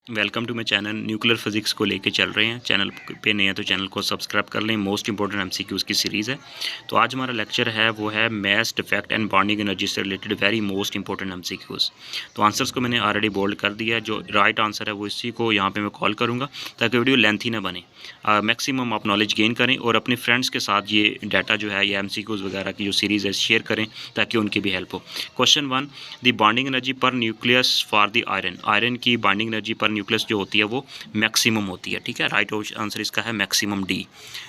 Welcome to my channel. Nuclear physics को लेके चल रहे हैं। चैनल पे नए हैं तो चैनल को सब्सक्राइब कर लें। मोस्ट इंपॉर्टेंट एमसीक्यूज़ की सीरीज़ है। तो आज हमारा लेक्चर है वो है mass defect and bonding energy से related very most important MCQs. तो आंसर्स को मैंने ऑलरेडी बोल्ड कर दिया है। जो राइट आंसर है वो इसी को यहाँ पे मैं कॉल करूँगा ताकि वीडियो लेंथी ना बने। मैक्सिमम आप नॉलेज गेन करें और अपने फ्रेंड्स के साथ ये डाटा जो है या एमसीक्यूज़ वगैरह की जो सीरीज़ है शेयर करें ताकि उनकी भी हेल्प हो। क्वेश्चन 1, द बॉन्डिंग एनर्जी पर nucleus for the iron. Iron की बॉन्डिंग एनर्जी पर न्यूक्लियस जो होती है वो मैक्सिमम होती है। ठीक है, राइट आंसर इसका है मैक्सिमम डी।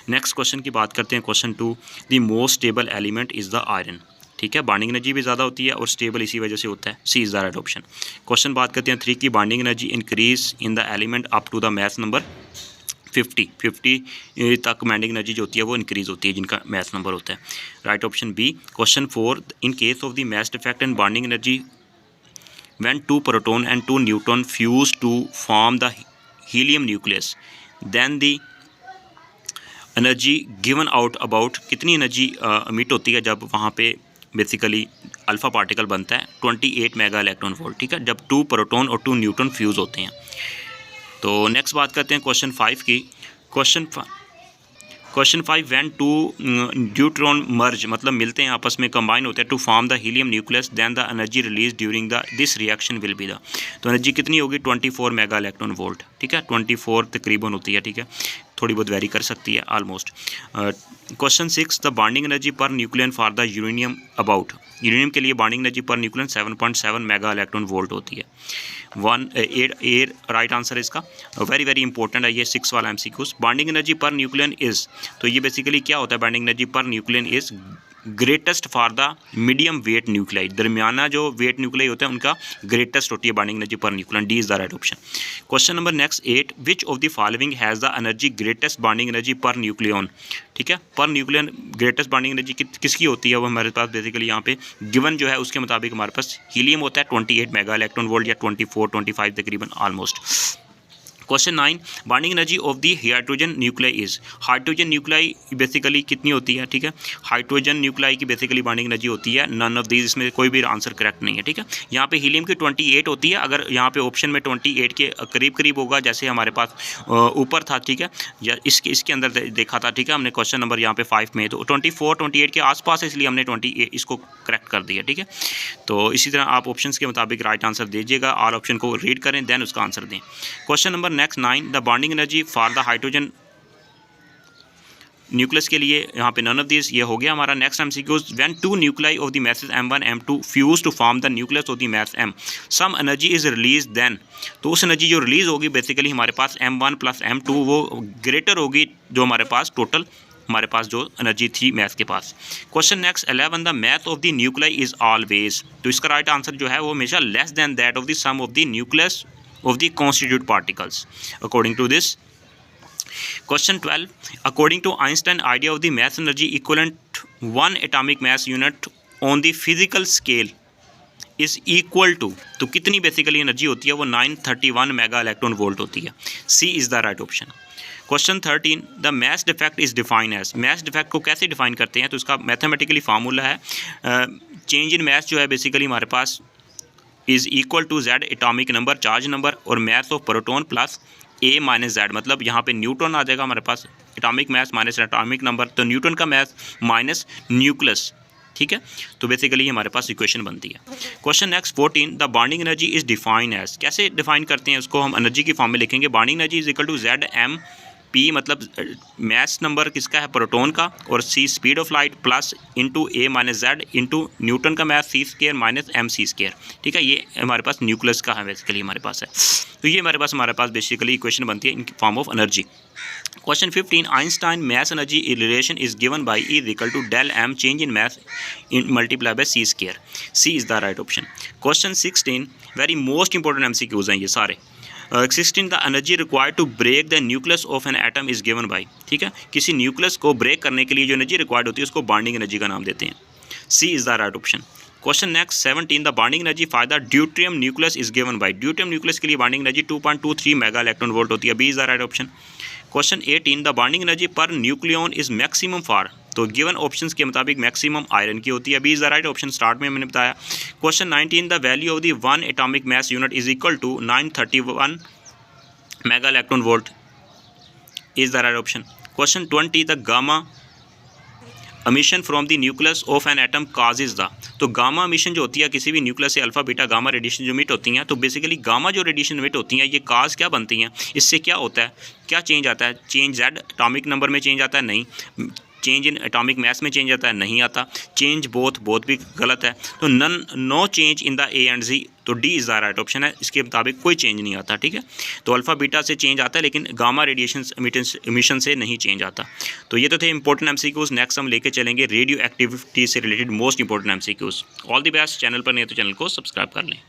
नेक्स्ट क्वेश्चन की बात करते हैं। Question 2, the most stable element is the iron. ठीक है, बॉन्डिंग एनर्जी भी ज़्यादा होती है और स्टेबल इसी वजह से होता है। C is the right option. Question बात करते हैं 3 की, bonding energy increase in the element up to the mass number 50 तक बॉन्डिंग एनर्जी जो होती है वो इंक्रीज होती है जिनका मास नंबर होता है। Right option B. Question 4, in case of the mass defect and bonding energy when 2 proton and 2 neutron fuse to form the helium nucleus, then the energy given out about कितनी energy emit होती है जब वहाँ पे basically alpha particle बनता है 28 mega electron volt. ठीक है, जब 2 प्रोटॉन और 2 न्यूट्रॉन फ्यूज़ होते हैं। तो नेक्स्ट बात करते हैं क्वेश्चन 5 की। क्वेश्चन 5, व्हेन 2 न्यूट्रॉन मर्ज मतलब मिलते हैं आपस में, कंबाइन होते हैं to form the helium nucleus, then the energy release during the this reaction will be the. तो एनर्जी कितनी होगी? 24 मेगा इलेक्ट्रॉन वोल्ट। ठीक है, 24 तकरीबन होती है। ठीक है, थोड़ी बहुत वेरी कर सकती है almost. Question 6, the bonding energy per nucleon for the uranium about. Uranium के लिए bonding energy per nucleon 7.7 mega electron volt होती है। 1 राइट आंसर है इसका। वेरी इंपॉर्टेंट है ये 6 वाला MCQs. Bonding energy per nucleon is, तो ये बेसिकली क्या होता है? Bonding energy per nucleon is greatest for the medium weight nuclei. दरमियाना जो वेट न्यूक्लियाई होता है उनका ग्रेटेस्ट होती है bonding energy per nucleon. D is the right option. Question number next 8, which of the following has the energy greatest bonding energy per nucleon. ठीक है, per nucleon greatest bonding energy किसकी होती है? वो हमारे पास बेसिकली यहाँ पे गिवन जो है उसके मुताबिक हमारे पास हीलियम होता है 28 मेगा इलेक्ट्रॉन वोल्ट या 24-25 तकरीबन almost. Question 9, bonding energy of the hydrogen nuclei is. Hydrogen nuclei basically कितनी होती है? ठीक है, हाइड्रोजन न्यूक्लियाई की बेसिकली बॉन्डिंग एनर्जी होती है नन ऑफ दीज, इसमें कोई भी आंसर करेक्ट नहीं है। ठीक है, यहाँ पे हीलियम की 28 होती है। अगर यहाँ पे ऑप्शन में 28 के करीब होगा जैसे हमारे पास ऊपर था। ठीक है, या इसके अंदर देखा था। ठीक है, हमने क्वेश्चन नंबर यहाँ पे 5 में तो 24-28 के आसपास है, इसलिए हमने 28 इसको करेक्ट कर दिया। ठीक है, तो इसी तरह आप ऑप्शन के मुताबिक राइट आंसर दीजिएगा। ऑल ऑप्शन को रीड करें देन उसका आंसर दें। Question number next 9, the bonding energy for the hydrogen nucleus के लिए यहाँ पे नन ऑफ दिस, ये हो गया हमारा। Next MCQs, when 2 nuclei of the masses m1 m2 fuse to form the nucleus of the mass m, some energy is release then. तो उस एनर्जी जो रिलीज होगी बेसिकली हमारे पास m1 प्लस m2 वो ग्रेटर होगी जो हमारे पास टोटल हमारे पास जो एनर्जी थी मैथ के पास। Question next 11, the mass of the nuclei is always. तो इसका राइट आंसर जो है वो हमेशा less than that of the sum of the nucleus of the constituent particles according to this. Question 12, according to Einstein idea of the mass energy equivalent one atomic mass unit on the physical scale is equal to, तो कितनी basically energy होती है? वो 931 mega electron volt होती है। C is the right option. Question 13, the mass defect is define as. Mass defect को कैसे define करते हैं? तो इसका मैथमेटिकली फार्मूला है चेंज इन मास जो है बेसिकली हमारे पास is equal to Z atomic number charge number और mass of proton plus A minus Z. मतलब यहाँ पे न्यूट्रॉन आ जाएगा हमारे पास, atomic mass minus atomic number, तो न्यूट्रॉन का मास माइनस न्यूक्लियस। ठीक है, तो बेसिकली हमारे पास इक्वेशन बनती है। Question next 14, the bonding energy is define as. कैसे डिफाइन करते हैं उसको? हम एनर्जी की फॉर्म में लिखेंगे bonding energy is equal to Z M P, मतलब मास नंबर किसका है? प्रोटॉन का, और C speed of light plus into A minus Z into newton का mass C square minus M C square. ठीक है, ये हमारे पास न्यूक्लियस का है बेसिकली हमारे पास है। तो ये हमारे पास बेसिकली इक्वेशन बनती है in form of energy. Question 15, Einstein mass energy relation is given by is equal to del M change in mass in multiply by C square. C is the right option. Question 16, very most important MCQs हैं ये सारे। 16, the energy required to break the nucleus of an atom is given by. ठीक है, किसी nucleus को break करने के लिए जो एनर्जी रिक्वायर्ड होती है उसको बॉन्डिंग एनर्जी का नाम देते हैं। C is the right option. Question next 17, the bonding energy for the deuterium nucleus is given by. Deuterium nucleus के लिए bonding energy 2.23 mega electron volt होती है। B is the right option. Question 18, the bonding energy per nucleon is maximum for. तो given options के मुताबिक maximum iron की होती है। B is the right option, start में मैंने बताया। Question 19, the value of the one atomic mass unit is equal to 931 mega electron volt is the right option. Question 20 the gamma emission from the nucleus of an atom causes the. तो gamma emission जो होती है किसी भी nucleus से alpha beta gamma radiation जो emit होती हैं, तो बेसिकली गामा जो रेडिएशन इमिट होती हैं ये काज क्या बनती हैं, इससे क्या होता है, क्या चेंज आता है, चेंज जेड एटॉमिक नंबर में चेंज आता है, नहीं। चेंज इन एटॉमिक मैस में चेंज आता है, नहीं आता। चेंज बोथ भी गलत है। तो no change in the A and G, तो D is the right option है। इसके मुताबिक कोई चेंज नहीं आता, ठीक है। तो अल्फा बीटा से चेंज आता है लेकिन गामा रेडिएशन एमिशन से नहीं चेंज आता। तो ये तो थे इंपॉर्टेंट एमसीक्यूज़। नेक्स्ट हम लेके चलेंगे रेडियो एक्टिविटी से related most important MCQs. All the best. Channel पर नहीं है तो चैनल को सब्सक्राइब कर लें।